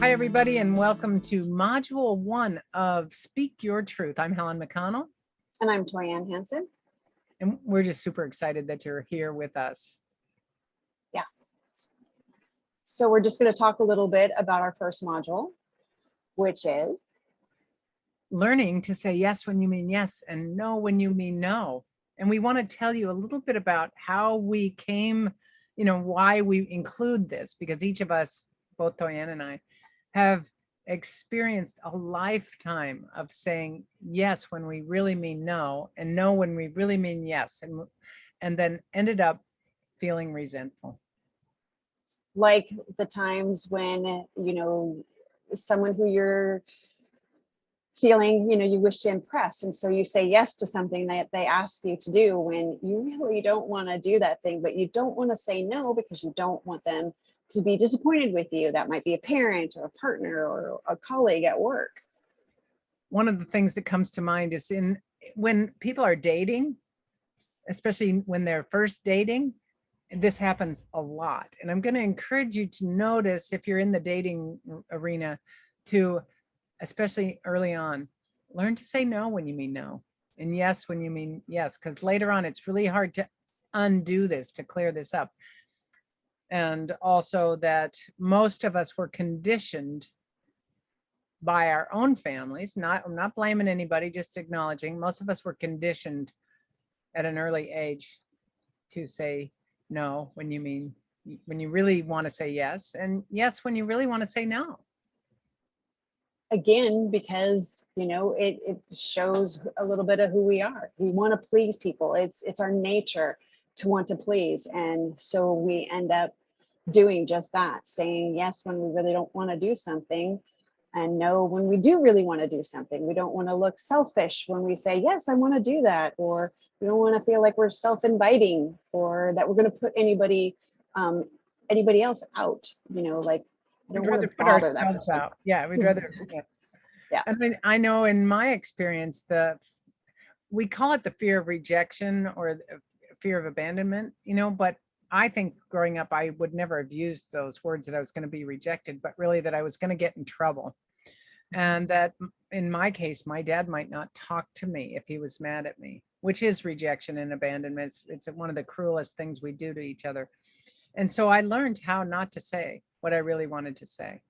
Hi, everybody, and welcome to Module 1 of Speak Your Truth. I'm Helen McConnell. And I'm ToiAnn Hanson. And we're just super excited that you're here with us. Yeah. So we're just going to talk a little bit about our first module, which is learning to say yes when you mean yes and no when you mean no. And we want to tell you a little bit about how we came, why we include this, because each of us, both ToiAnn and I, have experienced a lifetime of saying yes when we really mean no and no when we really mean yes, and then ended up feeling resentful. Like the times when, someone who you're feeling, you wish to impress. And so you say yes to something that they ask you to do when you really don't want to do that thing, but you don't want to say no because you don't want them to be disappointed with you. That might be a parent or a partner or a colleague at work. One of the things that comes to mind is when people are dating, especially when they're first dating, this happens a lot. And I'm going to encourage you to notice, if you're in the dating arena, to, especially early on, learn to say no when you mean no and yes when you mean yes, because later on it's really hard to undo this, to clear this up. And also that most of us were conditioned by our own families. I'm not blaming anybody, just acknowledging most of us were conditioned at an early age to say no when you really want to say yes, and yes when you really want to say no. Again, because it shows a little bit of who we are. We want to please people. It's our nature to want to please, and so we end up doing just that, saying yes when we really don't want to do something, and no when we do really want to do something. We don't want to look selfish when we say yes, I want to do that, or we don't want to feel like we're self-inviting, or that we're going to put anybody else out. Like, I don't want to bother that person. Out. Yeah, we'd rather. Yeah. I mean, I know in my experience, we call it the fear of rejection or the fear of abandonment, but I think growing up, I would never have used those words, that I was going to be rejected, but really that I was going to get in trouble. And that in my case, my dad might not talk to me if he was mad at me, which is rejection and abandonment. It's one of the cruelest things we do to each other. And so I learned how not to say what I really wanted to say.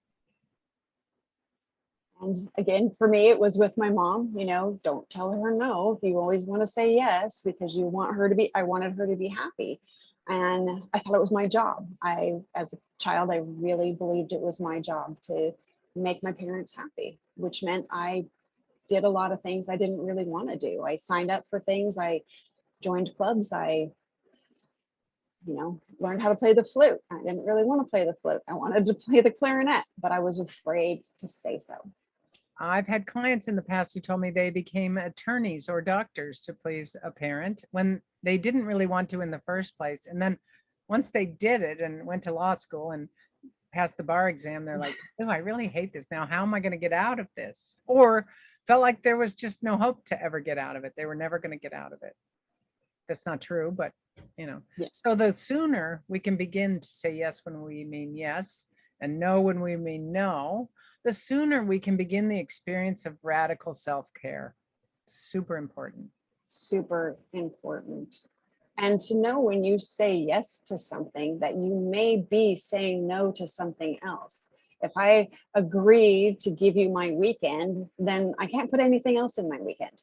And again, for me, it was with my mom. Don't tell her no. You always want to say yes because I wanted her to be happy. And I thought it was my job. As a child, I really believed it was my job to make my parents happy, which meant I did a lot of things I didn't really want to do. I signed up for things. I joined clubs. I learned how to play the flute. I didn't really want to play the flute. I wanted to play the clarinet, but I was afraid to say so. I've had clients in the past who told me they became attorneys or doctors to please a parent when they didn't really want to in the first place. And then once they did it and went to law school and passed the bar exam, they're like, oh, I really hate this now. How am I going to get out of this? Or felt like there was just no hope to ever get out of it. They were never going to get out of it. That's not true, but yeah. So the sooner we can begin to say yes when we mean yes and no when we mean no, the sooner we can begin the experience of radical self-care. Super important. Super important. And to know when you say yes to something that you may be saying no to something else. If I agree to give you my weekend, then I can't put anything else in my weekend.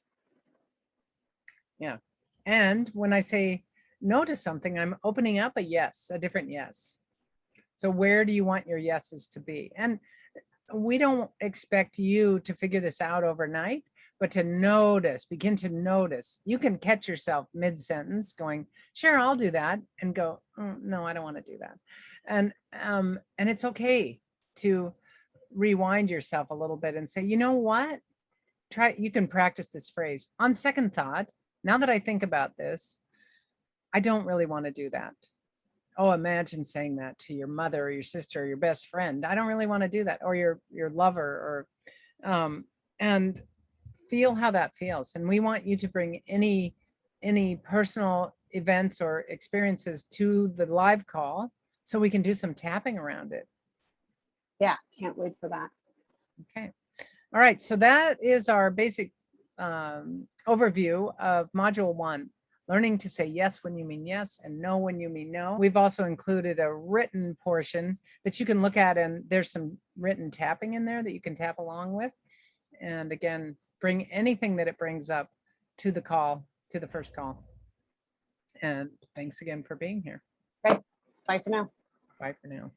Yeah. And when I say no to something, I'm opening up a yes, a different yes. So where do you want your yeses to be? And we don't expect you to figure this out overnight, but to begin to notice. You can catch yourself mid-sentence going, sure, I'll do that, and go, oh, no, I don't want to do that. And it's okay to rewind yourself a little bit and say, you know what? You can practice this phrase. On second thought, now that I think about this, I don't really want to do that. Oh, imagine saying that to your mother or your sister or your best friend. I don't really want to do that. Or your lover, or and feel how that feels. And we want you to bring any personal events or experiences to the live call so we can do some tapping around it. Yeah, can't wait for that. Okay. All right. So that is our basic overview of module 1. Learning to say yes when you mean yes and no when you mean no. We've also included a written portion that you can look at, and there's some written tapping in there that you can tap along with. And again, bring anything that it brings up to the call, to the first call. And thanks again for being here. Okay, bye for now. Bye for now.